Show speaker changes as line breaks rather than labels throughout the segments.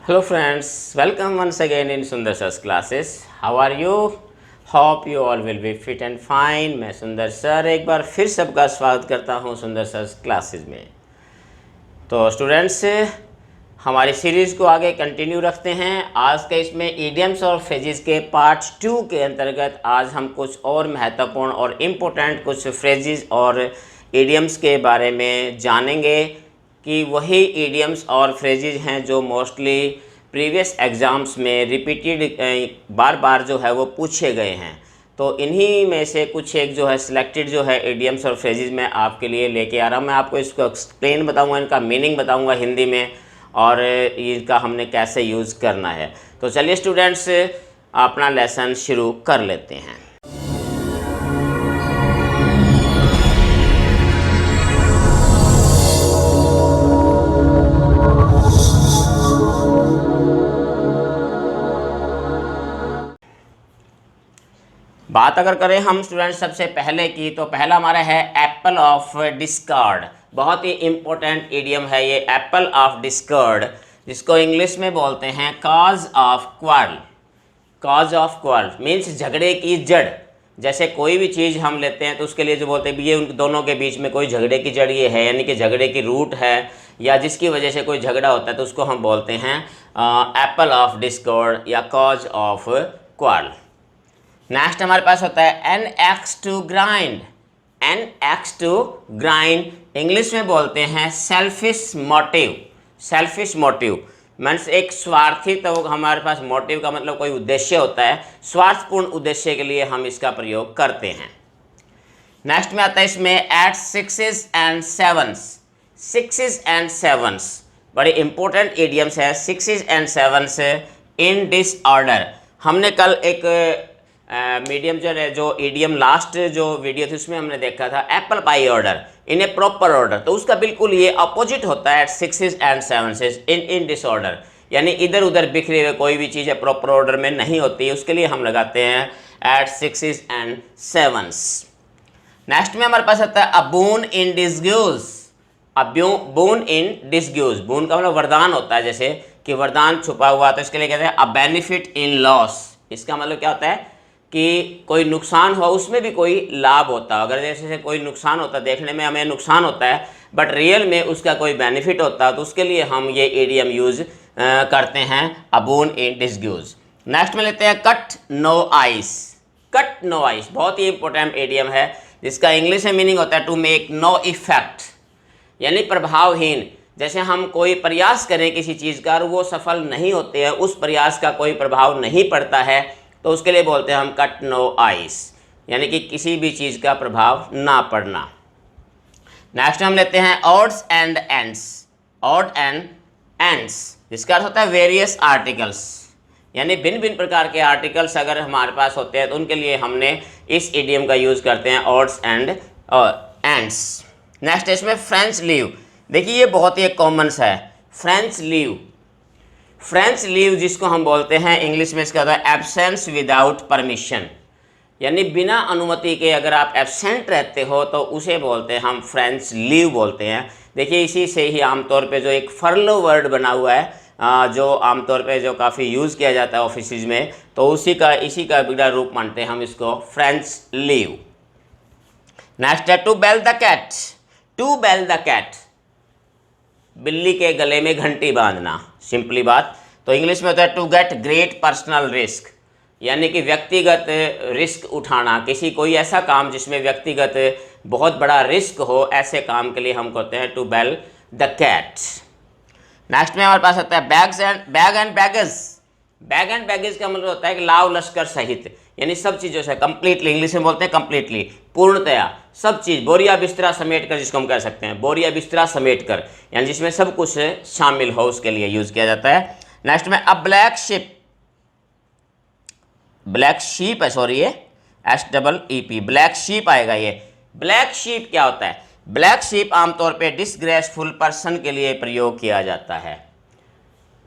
Hello friends, welcome once again in Sundar Sir's classes. How are you? Hope you all will be fit and fine. मैं सुंदर sir एक बार फिर सबका स्वागत करता हूँ सुंदर सर क्लासेस में। तो स्टूडेंट्स हमारी सीरीज़ को आगे कंटिन्यू रखते हैं। आज के इसमें इडियम्स और फ्रेजेस के पार्ट 2 के अंतर्गत आज हम कुछ और महत्वपूर्ण और इम्पोर्टेंट कुछ फ्रेजेस और इडियम्स के बारे में जानेंगे कि वही इडियम्स और फ्रेजेस हैं जो मोस्टली प्रीवियस एग्ज़ाम्स में रिपीटेड बार बार जो है वो पूछे गए हैं। तो इन्हीं में से कुछ एक जो है सिलेक्टेड जो है इडियम्स और फ्रेजेस मैं आपके लिए लेके आ रहा हूँ। मैं आपको इसको एक्सप्लेन बताऊँगा, इनका मीनिंग बताऊँगा हिंदी में और इनका हमने कैसे यूज़ करना है। तो चलिए स्टूडेंट्स अपना लेसन शुरू कर लेते हैं। बात अगर करें हम स्टूडेंट सबसे पहले की, तो पहला हमारा है एप्पल ऑफ डिस्कार्ड। बहुत ही इम्पोर्टेंट इडियम है ये एप्पल ऑफ डिस्कार्ड, जिसको इंग्लिश में बोलते हैं cause of quarrel. Cause of quarrel means झगड़े की जड़। जैसे कोई भी चीज़ हम लेते हैं तो उसके लिए जो बोलते हैं ये उन दोनों के बीच में कोई झगड़े की जड़ ये है, यानी कि झगड़े की रूट है या जिसकी वजह से कोई झगड़ा होता है, तो उसको हम बोलते हैं एप्पल ऑफ डिस्कॉर्ड या कॉज ऑफ क्वार्ल। नेक्स्ट हमारे पास होता है an axe to grind. An axe to grind English में बोलते हैं selfish motive. Selfish motive means एक स्वार्थी, तो हमारे पास मोटिव का मतलब कोई उद्देश्य होता है, स्वार्थपूर्ण उद्देश्य के लिए हम इसका प्रयोग करते हैं। नेक्स्ट में आता है इसमें at sixes and sevens. Sixes and sevens बड़े इंपॉर्टेंट इडियम्स है। Sixes and sevens in disorder. हमने कल एक मीडियम जो इडियम लास्ट जो वीडियो थी उसमें हमने देखा था apple pie order in a proper order, तो उसका बिल्कुल ये अपोजिट होता है at sixes and sevens in disorder, यानी इधर उधर बिखरे हुए कोई भी चीज़ है प्रॉपर ऑर्डर में नहीं होती है, उसके लिए हम लगाते हैं at sixes and sevens. Next में हमारे पास आता है अ बून इन डिसग्यूज। अ बून इन डिसग्यूज, बून का मतलब वरदान होता है, जैसे कि वरदान छुपा हुआ, तो इसके लिए कहते हैं अ बेनिफिट इन लॉस। इसका मतलब क्या होता है कि कोई नुकसान हुआ उसमें भी कोई लाभ होता है। अगर जैसे कोई नुकसान होता है, देखने में हमें नुकसान होता है बट रियल में उसका कोई बेनिफिट होता है, तो उसके लिए हम ये इडियम यूज़ करते हैं अ बून इन डिसग्यूज। नेक्स्ट में लेते हैं cut no ice. Cut no ice बहुत ही इंपॉर्टेंट इडियम है, जिसका इंग्लिश में मीनिंग होता है टू मेक नो इफेक्ट, यानी प्रभावहीन। जैसे हम कोई प्रयास करें किसी चीज़ का और वो सफल नहीं होते हैं, उस प्रयास का कोई प्रभाव नहीं पड़ता है, तो उसके लिए बोलते हैं हम कट नो आइस, यानी कि किसी भी चीज़ का प्रभाव ना पड़ना। नेक्स्ट हम लेते हैं odds and ends. Odd and ends जिसका अर्थ होता है वेरियस आर्टिकल्स, यानी भिन्न भिन्न प्रकार के आर्टिकल्स अगर हमारे पास होते हैं तो उनके लिए हमने इस इडियम का यूज़ करते हैं ऑड्स एंड एंड्स। नेक्स्ट इसमें फ्रेंच लीव। देखिए ये बहुत ही कॉमन सा है फ्रेंच लीव। फ्रेंच लीव जिसको हम बोलते हैं इंग्लिश में इसका होता है एब्सेंस विदाउट परमिशन, यानी बिना अनुमति के अगर आप एब्सेंट रहते हो तो उसे बोलते हैं हम फ्रेंच लीव बोलते हैं। देखिए इसी से ही आमतौर पे जो एक फर्लो वर्ड बना हुआ है जो आमतौर पे जो काफ़ी यूज़ किया जाता है ऑफिस में, तो इसी का बिगड़ा रूप मानते हैं हम इसको फ्रेंच लीव। नेक्स्ट है to bell the cat. To bell the cat बिल्ली के गले में घंटी बांधना, सिंपली बात। तो इंग्लिश में होता है to get great personal risk, यानी कि व्यक्तिगत रिस्क उठाना, किसी कोई ऐसा काम जिसमें व्यक्तिगत बहुत बड़ा रिस्क हो, ऐसे काम के लिए हम कहते हैं to bell the cat. Next में हमारे पास आता है bag and baggage. Bag and baggage का मतलब होता है कि लाव लश्कर सहित, यानी सब चीज़ों से कंप्लीटली, इंग्लिश में बोलते हैं कंप्लीटली, पूर्णतया सब चीज़, बोरिया बिस्तरा समेट कर जिसको हम कह सकते हैं, बोरिया बिस्तरा समेट कर, यानी जिसमें सब कुछ शामिल हो, उसके लिए यूज़ किया जाता है। नेक्स्ट में अ ब्लैक शिप। ब्लैक शीप है, सॉरी ये SEEP ब्लैक शीप आएगा ये। ब्लैक शीप क्या होता है? ब्लैक शीप आमतौर पे डिसग्रेसफुल पर्सन के लिए प्रयोग किया जाता है।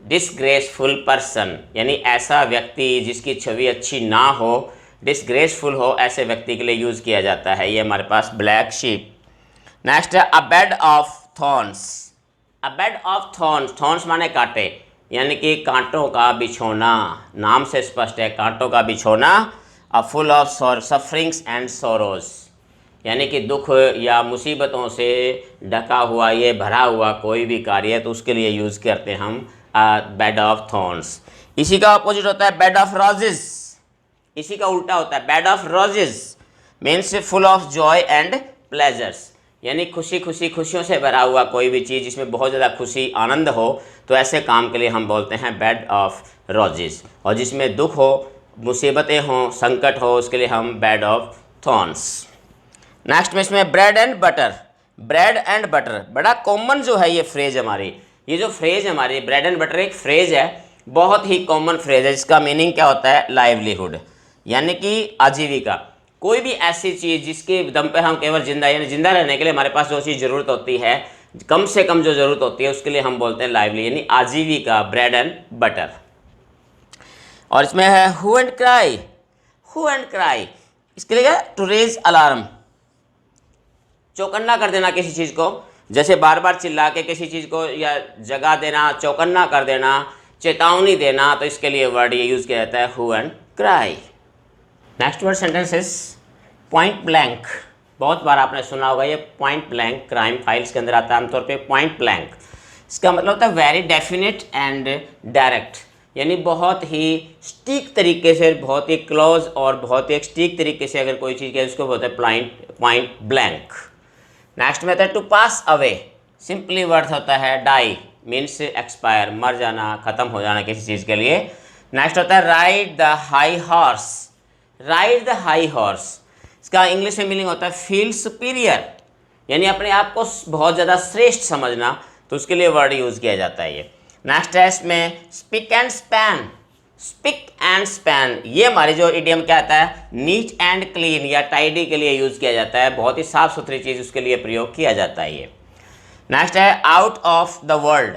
डिसग्रेसफुल पर्सन यानी ऐसा व्यक्ति जिसकी छवि अच्छी ना हो, डिसग्रेसफुल हो, ऐसे व्यक्ति के लिए यूज़ किया जाता है ये हमारे पास ब्लैक शीप। नेक्स्ट है a bed of thorns. A bed of thorns, thorns माने कांटे, यानी कि कांटों का बिछोना, नाम से स्पष्ट है, कांटों का बिछोना। Full of sufferings and sorrows, यानी कि दुख या मुसीबतों से ढका हुआ, ये भरा हुआ कोई भी कार्य है तो उसके लिए यूज़ करते हैं हम बेड ऑफ थॉर्न्स। इसी का अपोजिट होता है बेड ऑफ रोजेस, इसी का उल्टा होता है bed of roses, means full of Joy and pleasures, यानी खुशियों से भरा हुआ कोई भी चीज़ जिसमें बहुत ज़्यादा खुशी आनंद हो, तो ऐसे काम के लिए हम बोलते हैं बेड ऑफ रोजेस। और जिसमें दुख हो, मुसीबतें हों, संकट हो, उसके लिए हम बेड ऑफ थॉर्न्स। नेक्स्ट में इसमें bread and butter. Bread and butter बड़ा कॉमन जो है ये फ्रेज हमारी, ये जो फ्रेज हमारी ब्रेड एंड बटर एक फ्रेज है, बहुत ही कॉमन फ्रेज है, जिसका मीनिंग क्या होता है, लाइवलीहुड, यानी कि आजीविका। कोई भी ऐसी चीज़ जिसके दम पे हम केवल जिंदा, यानी जिंदा रहने के लिए हमारे पास जो चीज़ ज़रूरत होती है, कम से कम जो ज़रूरत होती है, उसके लिए हम बोलते हैं लाइवली, यानी आजीविका, ब्रेड एंड बटर। और इसमें है who and cry. Who and cry, इसके लिए टू रेज अलार्म, चौकन्ना कर देना किसी चीज़ को, जैसे बार बार चिल्ला के किसी चीज़ को या जगा देना, चौकन्ना कर देना, चेतावनी देना, तो इसके लिए वर्ड ये यूज़ किया जाता है who and cry. Next word sentences point blank, बहुत बार आपने सुना होगा ये पॉइंट ब्लैंक, क्राइम फाइल्स के अंदर आता है आमतौर पे पॉइंट ब्लैंक। इसका मतलब होता है वेरी डेफिनेट एंड डायरेक्ट, यानी बहुत ही स्टीक तरीके से, बहुत ही क्लोज और बहुत ही स्टीक तरीके से अगर कोई चीज़ है उसको बोलते हैं पॉइंट ब्लैंक। नेक्स्ट में आता है to pass away, simply word होता है डाई, मीन्स एक्सपायर, मर जाना, ख़त्म हो जाना किसी चीज़ के लिए। नेक्स्ट होता है ride the high horse. Ride the high horse, इसका इंग्लिश में मीनिंग होता है फील सुपीरियर, यानी अपने आप को बहुत ज़्यादा श्रेष्ठ समझना, तो उसके लिए वर्ड यूज़ किया जाता है ये। नेक्स्ट है इसमें spick and span. Spick and span, ये हमारी जो इडियम क्या आता है, नीट एंड क्लीन या टाइडी के लिए यूज़ किया जाता है, बहुत ही साफ़ सुथरी चीज़ उसके लिए प्रयोग किया जाता है ये। नेक्स्ट है out of the world.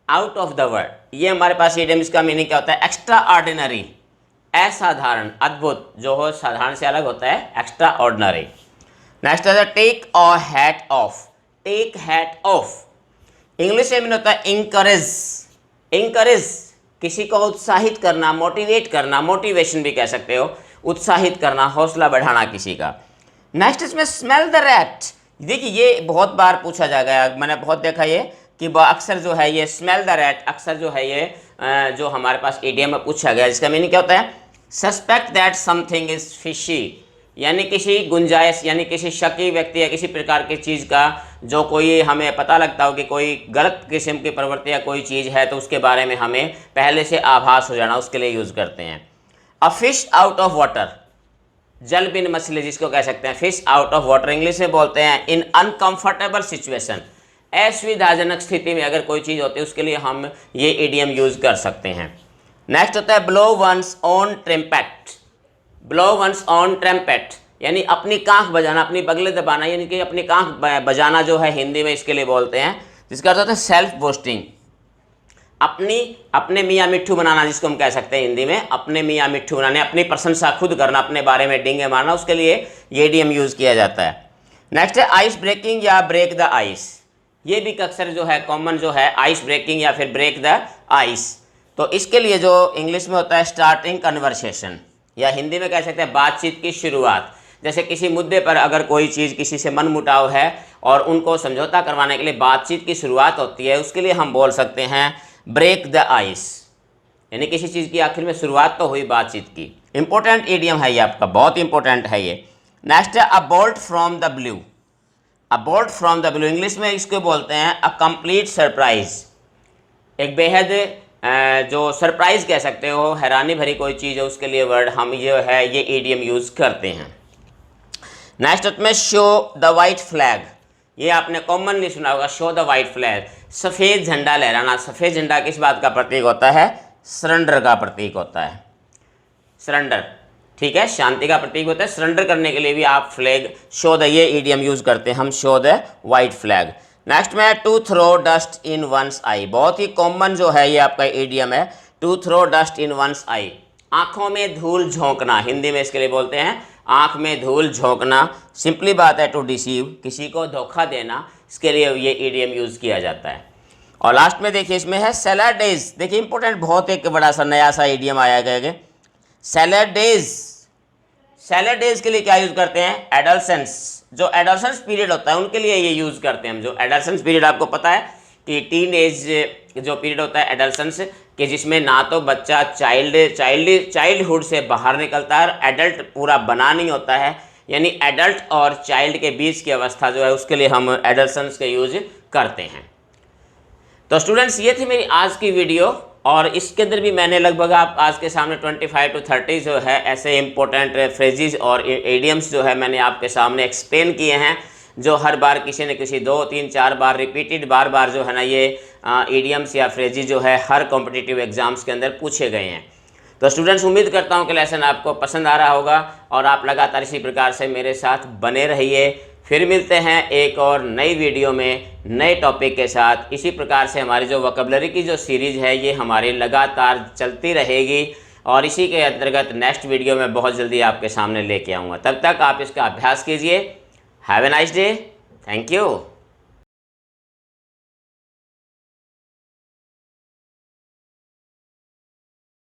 Out of the world, ये हमारे पास इडियम, इसका मीनिंग क्या होता है, एक्स्ट्रा ऑर्डिनरी, असाधारण, अद्भुत, जो हो साधारण से अलग होता है, एक्स्ट्रा ऑर्डिनरी। नेक्स्ट है take a hat off. Take hat off, English में होता है इंकरेज। इंकरेज, किसी को उत्साहित करना, मोटिवेट करना, मोटिवेशन भी कह सकते हो, उत्साहित करना, हौसला बढ़ाना किसी का। नेक्स्ट इसमें स्मेल द रैट। देखिए ये बहुत बार पूछा जाएगा, मैंने बहुत देखा ये कि अक्सर जो है ये स्मेल द रैट, अक्सर जो है ये जो हमारे पास इडियम में पूछा गया, जिसका मीनिंग क्या होता है, suspect that something is fishy, यानी किसी गुंजाइश, यानी किसी शकी व्यक्ति या किसी प्रकार की चीज़ का जो कोई हमें पता लगता हो कि कोई गलत किस्म की प्रवृत्ति या कोई चीज़ है, तो उसके बारे में हमें पहले से आभास हो जाना, उसके लिए यूज़ करते हैं। A fish out of water, जल बिन मछली जिसको कह सकते हैं, fish out of water, English में बोलते हैं इन अनकंफर्टेबल सिचुएशन, असुविधाजनक स्थिति में अगर कोई चीज़ होती है उसके लिए हम ये इडियम यूज़ कर सकते हैं। नेक्स्ट होता है blow once on trumpet. Blow once on trumpet, यानी अपनी कांख बजाना, अपनी बगले दबाना, यानी कि अपनी कांख बजाना जो है हिंदी में इसके लिए बोलते हैं, जिसका अर्थ होता है सेल्फ बोस्टिंग, अपने मियाँ मिट्ठू बनाना, जिसको हम कह सकते हैं हिंदी में अपने मियाँ मिट्ठू बनाने, अपनी प्रशंसा खुद करना, अपने बारे में डींगे मारना, उसके लिए ये इडियम यूज़ किया जाता है। नेक्स्ट है आइस ब्रेकिंग या ब्रेक द आइस। ये भी अक्सर जो है कॉमन जो है, आइस ब्रेकिंग या फिर ब्रेक द आइस, तो इसके लिए जो इंग्लिश में होता है स्टार्टिंग कन्वर्सेशन, या हिंदी में कह सकते हैं बातचीत की शुरुआत। जैसे किसी मुद्दे पर अगर कोई चीज़, किसी से मनमुटाव है और उनको समझौता करवाने के लिए बातचीत की शुरुआत होती है, उसके लिए हम बोल सकते हैं ब्रेक द आइस, यानी किसी चीज़ की आखिर में शुरुआत तो हुई बातचीत की। इंपॉर्टेंट इडियम है ये आपका, बहुत इंपॉर्टेंट है ये। नेक्स्ट है अ bolt from the blue. A bolt from the blue, English में इसको बोलते हैं अ कंप्लीट सरप्राइज, एक बेहद जो सरप्राइज कह सकते हो, हैरानी भरी कोई चीज़ है, उसके लिए वर्ड हम ये इडियम यूज़ करते हैं। नेक्स्ट में शो द वाइट फ्लैग, ये आपने कॉमनली सुना होगा, शो द वाइट फ्लैग, सफ़ेद झंडा लहराना। सफ़ेद झंडा किस बात का प्रतीक होता है, सरेंडर का प्रतीक होता है, सरेंडर, ठीक है, शांति का प्रतीक होता है। सरेंडर करने के लिए भी आप फ्लैग शो द, ये इडियम यूज़ करते हैं हम, show the white flag. Next में to throw dust in one's eye, बहुत ही कॉमन जो है ये आपका इडियम है, to throw dust in one's eye, आँखों में धूल झोंकना, हिंदी में इसके लिए बोलते हैं आँख में धूल झोंकना। सिंपली बात है टू डिसीव, किसी को धोखा देना, इसके लिए ये इडियम यूज़ किया जाता है। और लास्ट में देखिए इसमें है सैलड डेज। देखिए इंपॉर्टेंट, बहुत एक बड़ा सा नया सा इडियम आया गया, सैलड डेज। सैलड डेज के लिए क्या यूज़ करते हैं? एडोलसेंस। जो एडोलसेंस पीरियड होता है उनके लिए ये यूज़ करते हैं हम। जो एडोलसेंस पीरियड आपको पता है कि टीन एज जो पीरियड होता है एडोलसेंस, कि जिसमें ना तो बच्चा चाइल्डहुड से बाहर निकलता है और एडल्ट पूरा बना नहीं होता है, यानी एडल्ट और चाइल्ड के बीच की अवस्था जो है उसके लिए हम एडोलसेंस का यूज करते हैं। तो स्टूडेंट्स ये थी मेरी आज की वीडियो, और इसके अंदर भी मैंने लगभग आप आज के सामने 25 to 30 जो है ऐसे इंपॉर्टेंट फ्रेजेस और इडियम्स जो है मैंने आपके सामने एक्सप्लेन किए हैं, जो हर बार किसी न किसी 2, 3, 4 बार रिपीटेड बार जो है ना ये इडियम्स या फ्रेजेस जो है हर कॉम्पिटिटिव एग्जाम्स के अंदर पूछे गए हैं। तो स्टूडेंट्स उम्मीद करता हूँ कि लेसन आपको पसंद आ रहा होगा और आप लगातार इसी प्रकार से मेरे साथ बने रहिए। फिर मिलते हैं एक और नई वीडियो में नए टॉपिक के साथ। इसी प्रकार से हमारी जो वोकैबुलरी की जो सीरीज़ है ये हमारी लगातार चलती रहेगी, और इसी के अंतर्गत नेक्स्ट वीडियो में बहुत जल्दी आपके सामने लेके आऊँगा। तब तक आप इसका अभ्यास कीजिए। Have a nice day. Thank you.